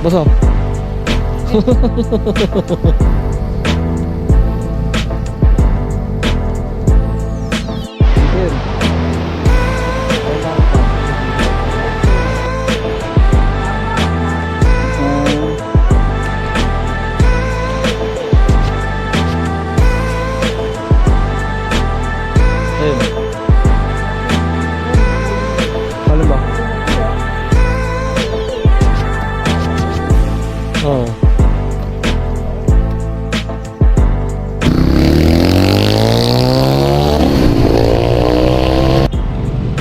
Basta. Ano ba? Oo.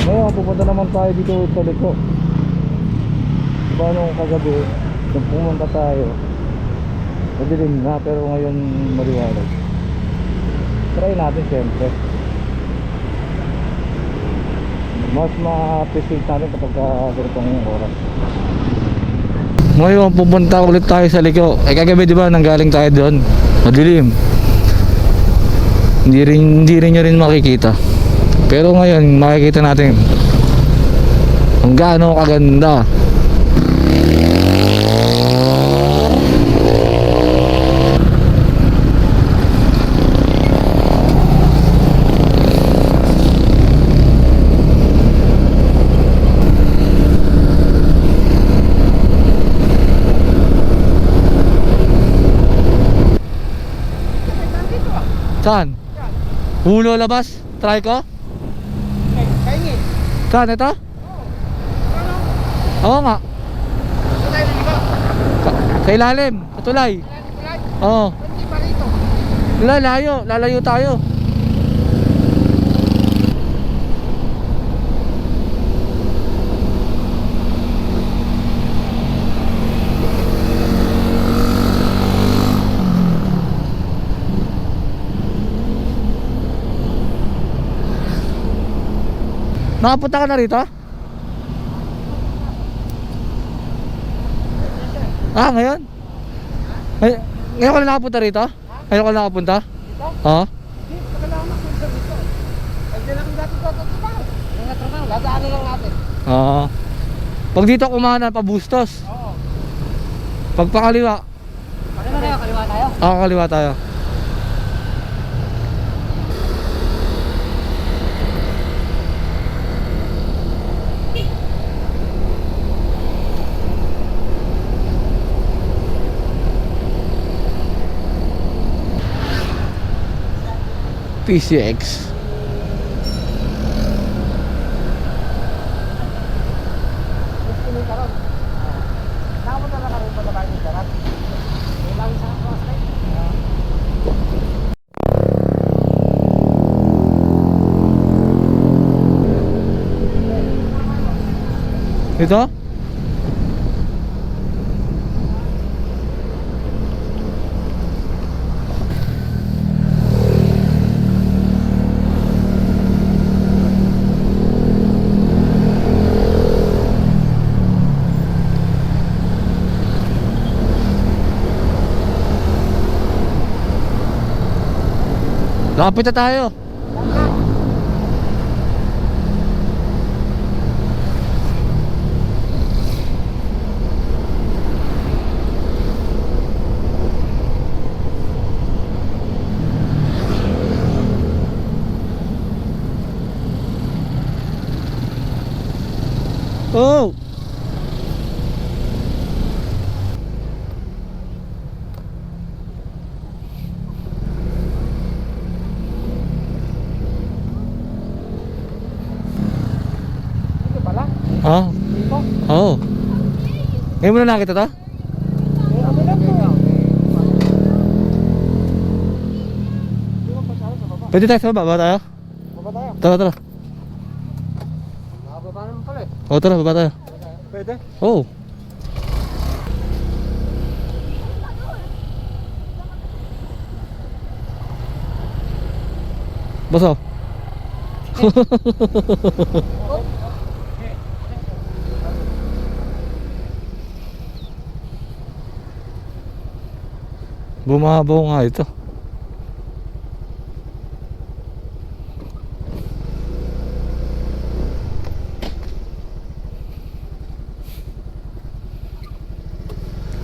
Ngayon, pupunta naman tayo dito sa Liko. Diba nung kagabi, nung pumunta tayo, madilim na pero ngayon maliwanag. Try natin siyempre. Mas ma-appreciate natin kapag ganitong oras. Ngayon pupunta ulit tayo sa Liko. Kagabi diba nanggaling tayo doon, madilim. Hindi rin nyo rin makikita. Pero ngayon makikita natin kung gaano kaganda. Saan? Hulo labas? Try ko? Kaingin. Saan ito? Oo nga. Sa ilalim, sa tulay. Oo. Hindi pa rito. Lalayo tayo. Nakapunta ka na rito? Ah, ngayon? Ngayon ka na nakapunta rito? Ngayon ka na nakapunta? Dito? Oo. Hindi, pagkalaman ko sa dito. Ay, di lang dati ko trabaho. Yung trabaho, dadaanan lang natin. Oo. Pag dito kumanan pa Bustos. Oo. Pag pakaliwa. Kaliwa tayo, kaliwa tayo. Kaliwa tayo. PCX. Gusto nyo karon. Nakapunta na karon pa na tayo ng darat. May lang sa cross line. Ito? Lapit na tayo. Oh. Ito pala. Ah, Dito. oh. Ngayon mo na nakita to? Ano lang to? Di ba pasara sa baba? Pwede tayo sa baba, baba tayo? Baba tayo. Tara. Nakababa naman pala eh. Oh, tara, baba tayo. Pwede? Oh. Basta. Bumabaw nga ito.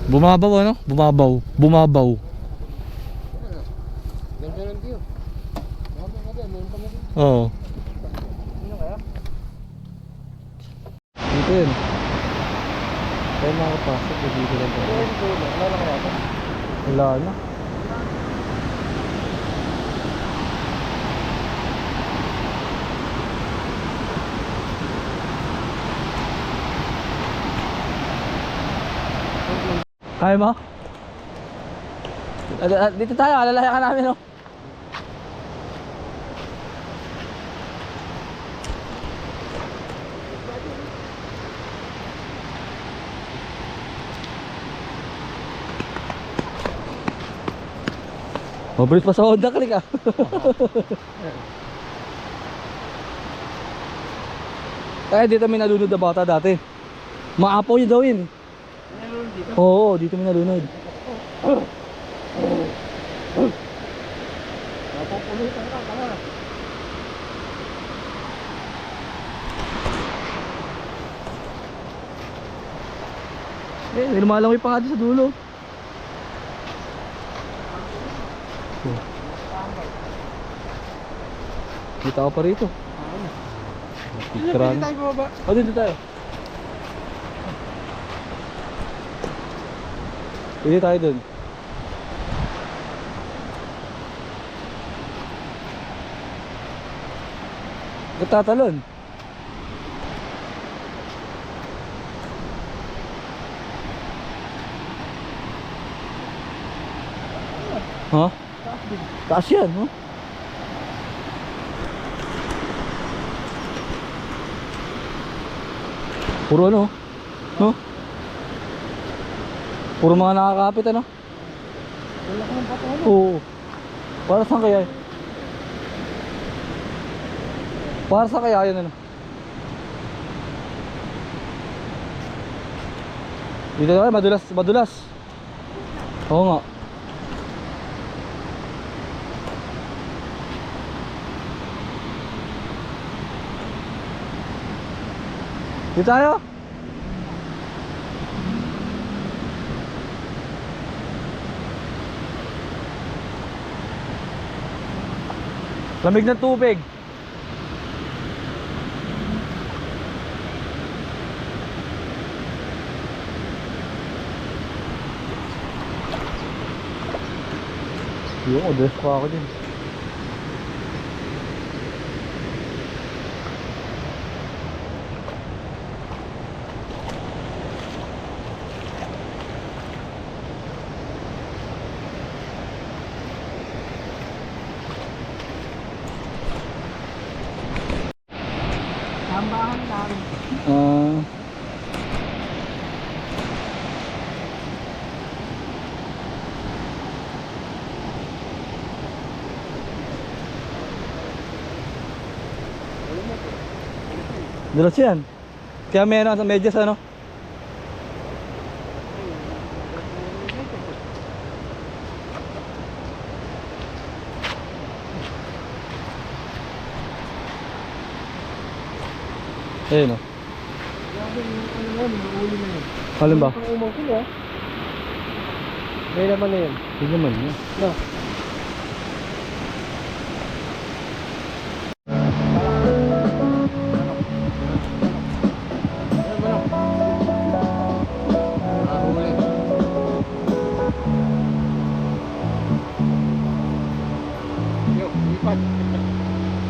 Bumabaw ano? Bumabaw. Bumabaw. Ganda ng view. Meron pa nga din. Oo. Sino kaya? Dito yun. Kaya makapasok. Dito lang tayo. Wala na kaya ito? Wala na. Kaya mo? Dito tayo, alalayan ka namin, no? Mabilis pa sa Honda Click, ah. Eh, dito may nalunod na bata dati. Maapaw niya daw yun. Meron dito. Oo, dito may nalunod. Napupulutan ka pala. Eh, lumalangoy pa nga doon sa dulo. Kita ko pa rito. Picturean. Pwede tayo bumaba. O, dito tayo. Pwede tayo dun. Nagtatalon. Ha? Taas yan, no? Puro ano? No? Puro mga nakakapit, ano? Wala ka ng pato. Oo. Para saan kaya? Para saan kaya yun, ano? Dito tayo, madulas, madulas. Oo nga. Dito tayo. Lamig ng tubig. Yung odes pa ako din. Tambahan lang. Dulas yan. Kaya meron sa medyas, ano? Ayun, oh. Grabe yung ano na yun, mahuli na yun. Alin ba? Ang umaw sila. May naman na yun. Hindi naman yun. No.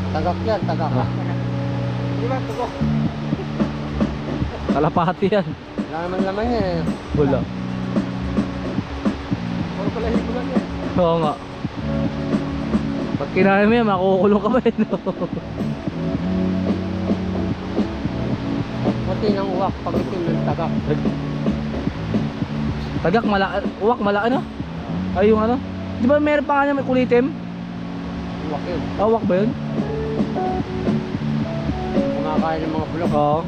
Tagak yan, tagak. Ah. Di ba, tugok? Kalapati yan. Wala naman laman niya eh. Wala. Puro pala hipo lang yan. Oo nga. Pag kinain mo yan, makukulong ka ba yun? Pati ng uwak, pag itim ng tagak. Tagak, malaki. Uwak, malaki, no? Ay, yung ano? Di ba meron pa nga niya may kulitim? Uwak yun. Uwak ba yun? Kumakain ng mga bulok. Oo.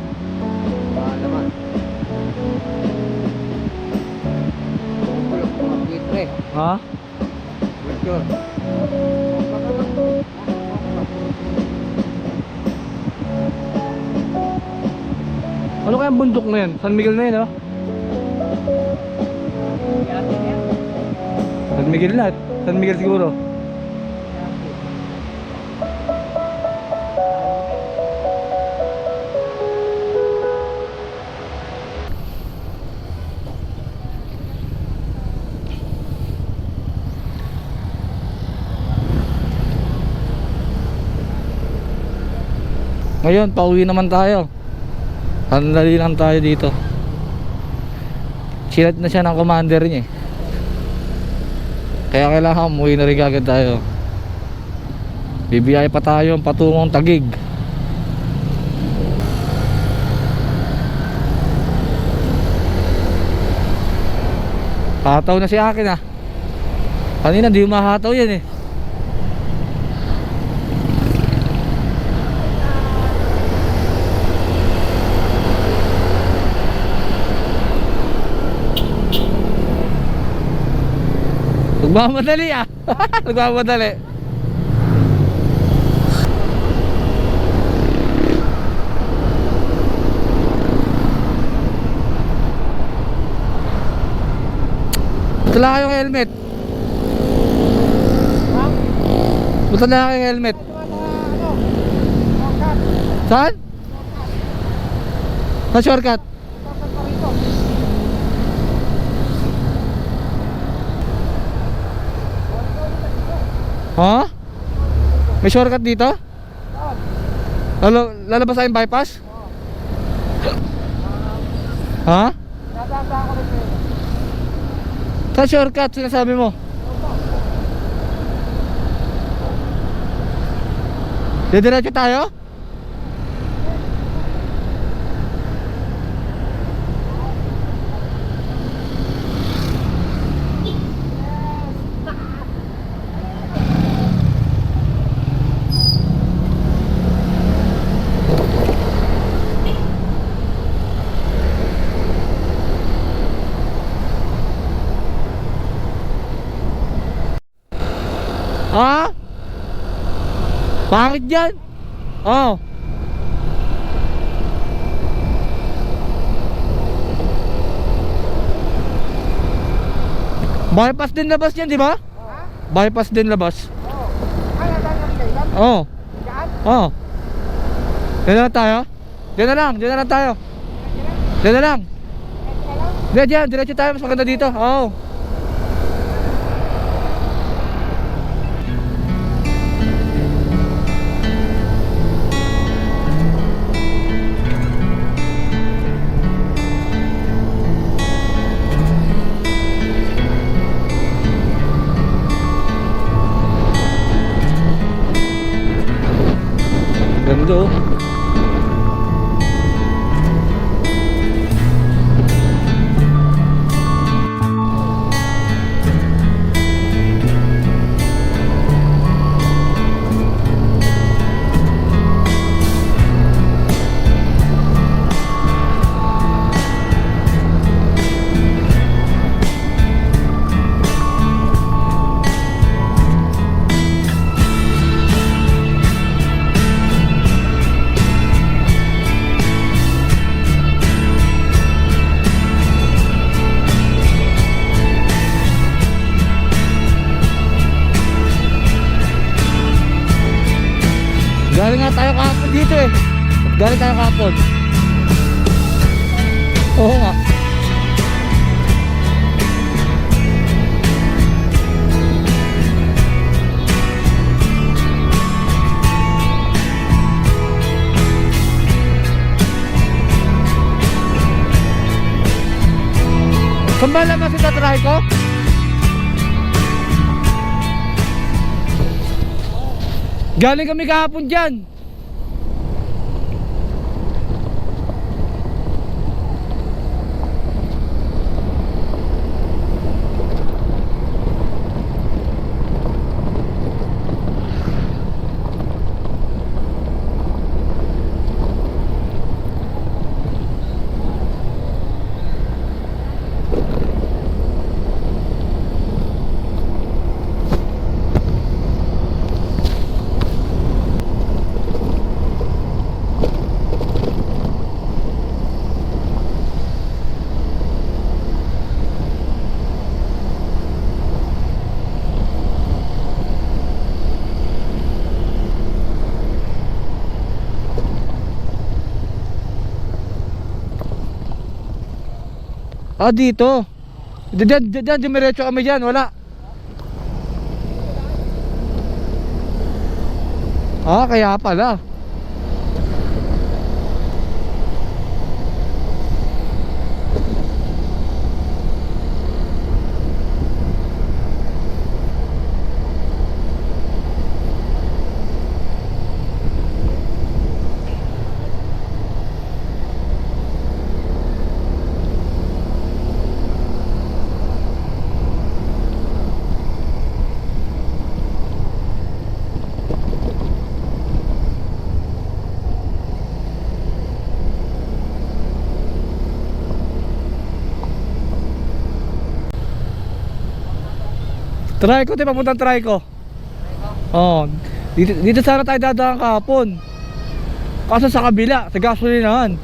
Naman. Mga bulok, mga pitre. Ha? Bulok. Ano kayang bundok na yan? San Miguel na yun, ha? Miguel na. San Miguel siguro. Ngayon, pauwi naman tayo. Sandali lang tayo dito. Sinat na siya ng commander niya eh. Kaya kailangan umuwi na rin agad tayo. Bibiyay pa tayo patungong Taguig. Hataw na si akin ah. Kanina di mahataw yan eh. Nagmamadali ah. Nagmamadali. Butala kayong helmet. Ha? Butala kayong helmet. Shortcut. Saan? Sa shortcut. Shortcut pa rito. Ha? May shortcut dito? Oo. Lalabas tayong bypass? Oo. Ha? Nadanda ako rin sa'yo. Sa shortcut sinasabi mo? Didiretso tayo? Ha? Pangit dyan? Oo. Bypass din labas yan, di ba? Ha? Bypass din labas. Oo. Ay, nadanda rin kayo. Oo. Diyan? Oo. Diyan na lang tayo? Diyan na lang tayo. Diyan na lang. Diyan, diretso tayo, mas maganda dito. Oo. Ganda oh. Galing nga tayo kahapon dito eh. Galing tayo kahapon. Oo nga. Saan ba naman si tatry ko? Galing kami kahapon dyan. Ah, dito. Diyan, dumiretso kami dyan, wala. Ah, kaya pala. Try ko, papuntang try ko. Oh, dito sana tayo dadaan kahapon. Kaso sa kabila, sa gasolinahan.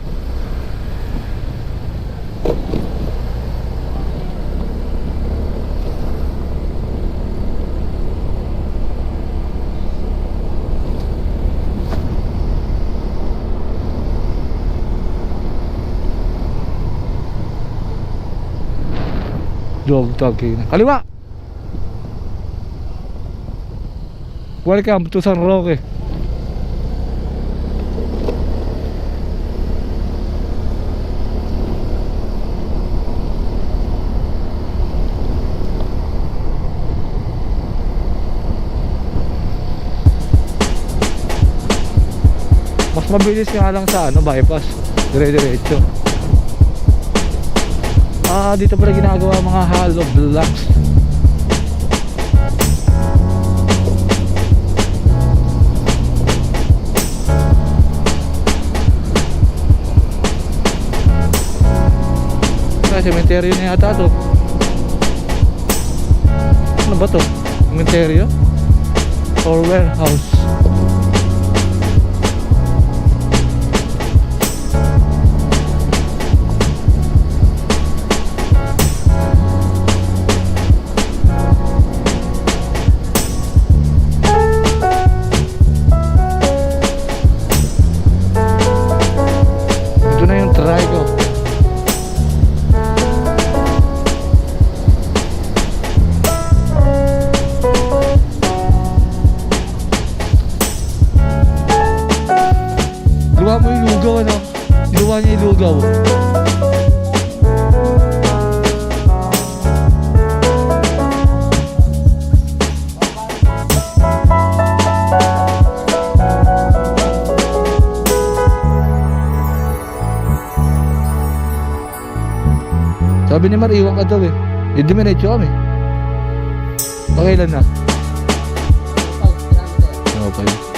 Dog talking. Kaliwa. Welcome to San Roque. Mas mabilis nga lang sa bypass. Dire-diretso. Ah, dito pala ginagawa mga hollow blocks. Sementeryo na yata to. Ano ba to? Sementeryo? Or warehouse? Ito na yung try ko. Luwa mo yung lugaw, ano? Luwa niya yung lugaw. Sabi ni Mar, iwan ka daw eh. Dumiretso kami. Pakailan na? Oh, grabe. Ano pa yun?